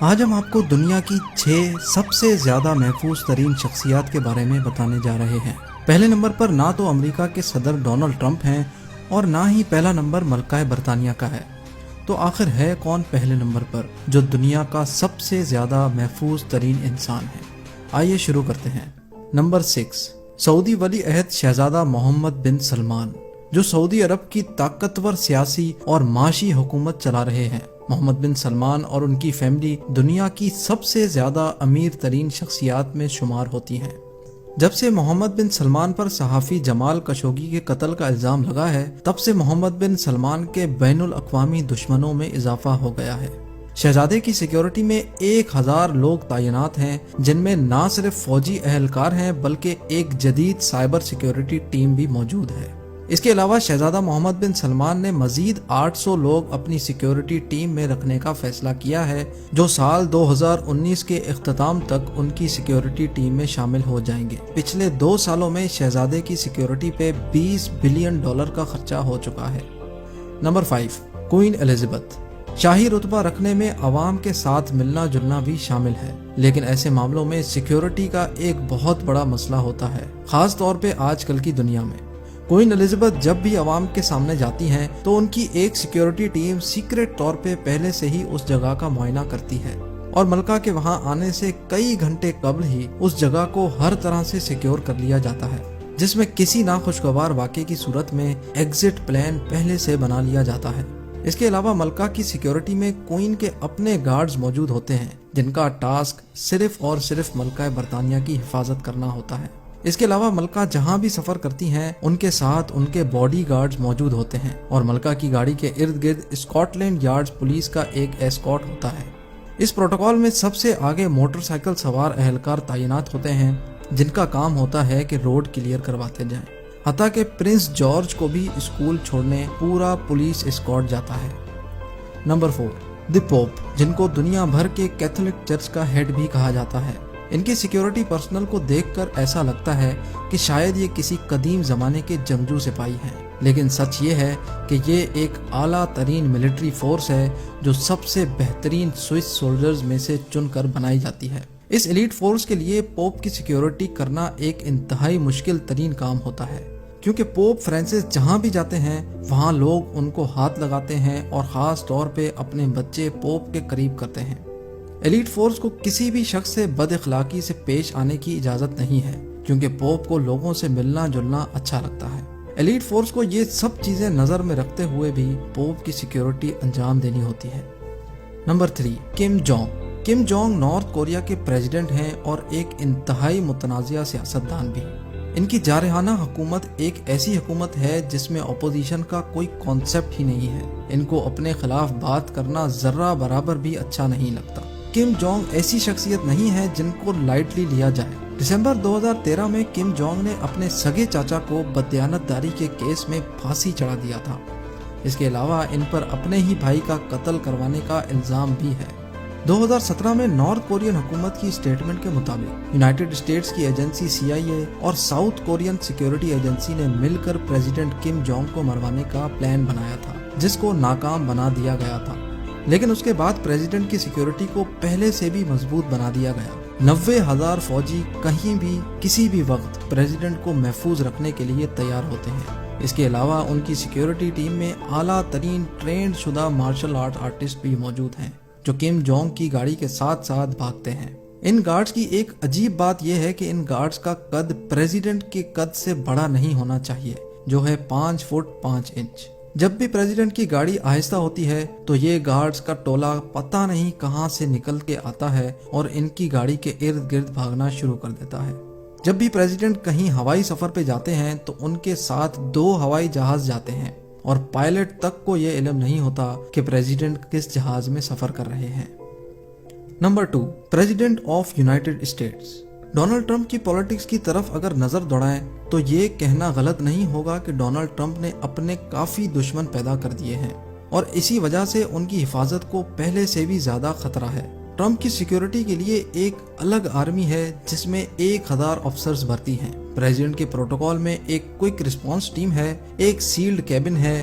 آج ہم آپ کو دنیا کی 6 سب سے زیادہ محفوظ ترین شخصیات کے بارے میں بتانے جا رہے ہیں۔ پہلے نمبر پر نہ تو امریکہ کے صدر ڈونلڈ ٹرمپ ہیں اور نہ ہی پہلا نمبر ملکہ برطانیہ کا ہے۔ تو آخر ہے کون پہلے نمبر پر جو دنیا کا سب سے زیادہ محفوظ ترین انسان ہے؟ آئیے شروع کرتے ہیں۔ نمبر 6، سعودی ولی عہد شہزادہ محمد بن سلمان، جو سعودی عرب کی طاقتور سیاسی اور معاشی حکومت چلا رہے ہیں۔ محمد بن سلمان اور ان کی فیملی دنیا کی سب سے زیادہ امیر ترین شخصیات میں شمار ہوتی ہیں۔ جب سے محمد بن سلمان پر صحافی جمال خشوگی کے قتل کا الزام لگا ہے، تب سے محمد بن سلمان کے بین الاقوامی دشمنوں میں اضافہ ہو گیا ہے۔ شہزادے کی سیکیورٹی میں 1000 لوگ تعینات ہیں، جن میں نہ صرف فوجی اہلکار ہیں بلکہ ایک جدید سائبر سیکیورٹی ٹیم بھی موجود ہے۔ اس کے علاوہ شہزادہ محمد بن سلمان نے مزید 800 لوگ اپنی سیکیورٹی ٹیم میں رکھنے کا فیصلہ کیا ہے، جو سال 2019 کے اختتام تک ان کی سیکیورٹی ٹیم میں شامل ہو جائیں گے۔ پچھلے 2 سالوں میں شہزادے کی سیکیورٹی پہ $20 بلین کا خرچہ ہو چکا ہے۔ Number 5، queen Elizabeth. شاہی رتبہ رکھنے میں عوام کے ساتھ ملنا جلنا بھی شامل ہے، لیکن ایسے معاملوں میں سیکیورٹی کا ایک بہت بڑا مسئلہ ہوتا ہے، خاص طور پہ آج کل کی دنیا میں۔ کوئین الزبتھ جب بھی عوام کے سامنے جاتی ہیں تو ان کی ایک سیکیورٹی ٹیم سیکریٹ طور پہ پہلے سے ہی اس جگہ کا معائنہ کرتی ہے اور ملکہ کے وہاں آنے سے کئی گھنٹے قبل ہی اس جگہ کو ہر طرح سے سیکیور کر لیا جاتا ہے، جس میں کسی ناخوشگوار واقعے کی صورت میں ایگزٹ پلان پہلے سے بنا لیا جاتا ہے۔ اس کے علاوہ ملکہ کی سیکیورٹی میں کوئین کے اپنے گارڈز موجود ہوتے ہیں، جن کا ٹاسک صرف اور صرف ملکہ برطانیہ کی حفاظت کرنا ہوتا ہے۔ اس کے علاوہ ملکہ جہاں بھی سفر کرتی ہیں ان کے ساتھ ان کے باڈی گارڈز موجود ہوتے ہیں اور ملکہ کی گاڑی کے ارد گرد اسکاٹ لینڈ یارڈز پولیس کا ایک ایسکارٹ ہوتا ہے۔ اس پروٹوکول میں سب سے آگے موٹر سائیکل سوار اہلکار تعینات ہوتے ہیں، جن کا کام ہوتا ہے کہ روڈ کلیئر کرواتے جائیں، حتیٰ کہ پرنس جارج کو بھی اسکول چھوڑنے پورا پولیس اسکارٹ جاتا ہے۔ نمبر 4، دی پوپ، جن کو دنیا بھر کے کیتھولک چرچ کا ہیڈ بھی کہا جاتا ہے۔ ان کی سیکیورٹی پرسنل کو دیکھ کر ایسا لگتا ہے کہ شاید یہ کسی قدیم زمانے کے جنگجو سپاہی ہیں، لیکن سچ یہ ہے کہ یہ ایک اعلیٰ ترین ملٹری فورس ہے جو سب سے بہترین سوئس سولجرز میں سے چن کر بنائی جاتی ہے۔ اس ایلیٹ فورس کے لیے پوپ کی سیکیورٹی کرنا ایک انتہائی مشکل ترین کام ہوتا ہے، کیونکہ پوپ فرانسس جہاں بھی جاتے ہیں وہاں لوگ ان کو ہاتھ لگاتے ہیں اور خاص طور پہ اپنے بچے پوپ کے قریب کرتے ہیں۔ ایلیٹ فورس کو کسی بھی شخص سے بد اخلاقی سے پیش آنے کی اجازت نہیں ہے، کیونکہ پوپ کو لوگوں سے ملنا جلنا اچھا لگتا ہے۔ ایلیٹ فورس کو یہ سب چیزیں نظر میں رکھتے ہوئے بھی پوپ کی سیکیورٹی انجام دینی ہوتی ہے۔ Number 3، Kim Jong. Kim Jong north Korea کے پریزیڈنٹ ہیں اور ایک انتہائی متنازع سیاستدان بھی۔ ان کی جارحانہ حکومت ایک ایسی حکومت ہے جس میں اپوزیشن کا کوئی کانسیپٹ ہی نہیں ہے۔ ان کو اپنے خلاف بات کرنا ذرہ برابر بھی اچھا نہیں لگتا۔ کم جونگ ایسی شخصیت نہیں ہے جن کو لائٹلی لیا جائے۔ دسمبر 2013 میں کم جونگ نے اپنے سگے چاچا کو بددیانتداری کے کیس میں پھانسی چڑھا دیا تھا۔ اس کے علاوہ ان پر اپنے ہی بھائی کا قتل کروانے کا الزام بھی ہے۔ 2017 میں نارتھ کورین حکومت کی اسٹیٹمنٹ کے مطابق یونائٹڈ اسٹیٹس کی ایجنسی CIA اور ساؤتھ کورین سیکیورٹی ایجنسی نے مل کر پریزیڈنٹ کم جونگ کو مروانے کا پلان بنایا تھا، جس کو ناکام بنا دیا گیا تھا، لیکن اس کے بعد پریزیڈنٹ کی سیکیورٹی کو پہلے سے بھی مضبوط بنا دیا گیا۔ 90,000 فوجی کہیں بھی کسی بھی وقت پریزیڈنٹ کو محفوظ رکھنے کے لیے تیار ہوتے ہیں۔ اس کے علاوہ ان کی سیکیورٹی ٹیم میں اعلیٰ ترین ٹرینڈ شدہ مارشل آرٹ آرٹسٹ بھی موجود ہیں، جو کم جونگ کی گاڑی کے ساتھ ساتھ بھاگتے ہیں۔ ان گارڈز کی ایک عجیب بات یہ ہے کہ ان گارڈز کا قد پریزیڈنٹ کے قد سے بڑا نہیں ہونا چاہیے، جو ہے 5 فٹ 5 انچ۔ جب بھی پریزیڈنٹ کی گاڑی آہستہ ہوتی ہے تو یہ گارڈز کا ٹولہ پتہ نہیں کہاں سے نکل کے آتا ہے اور ان کی گاڑی کے ارد گرد بھاگنا شروع کر دیتا ہے۔ جب بھی پریزیڈنٹ کہیں ہوائی سفر پہ جاتے ہیں تو ان کے ساتھ 2 ہوائی جہاز جاتے ہیں اور پائلٹ تک کو یہ علم نہیں ہوتا کہ پریزیڈنٹ کس جہاز میں سفر کر رہے ہیں۔ Number 2، president of United States. Donald Trump کی پولیٹکس کی طرف اگر نظر دوڑائیں تو یہ کہنا غلط نہیں ہوگا کہ ڈونلڈ ٹرمپ نے اپنے کافی دشمن پیدا کر دیے ہیں اور اسی وجہ سے ان کی حفاظت کو پہلے سے بھی زیادہ خطرہ ہے۔ ٹرمپ کی سیکیورٹی کے لیے ایک الگ آرمی ہے جس میں 1000 افسرز بھرتی ہیں۔ پریزیڈنٹ کے پروٹوکول میں ایک کوئک رسپانس ٹیم ہے، ایک سیلڈ کیبن ہے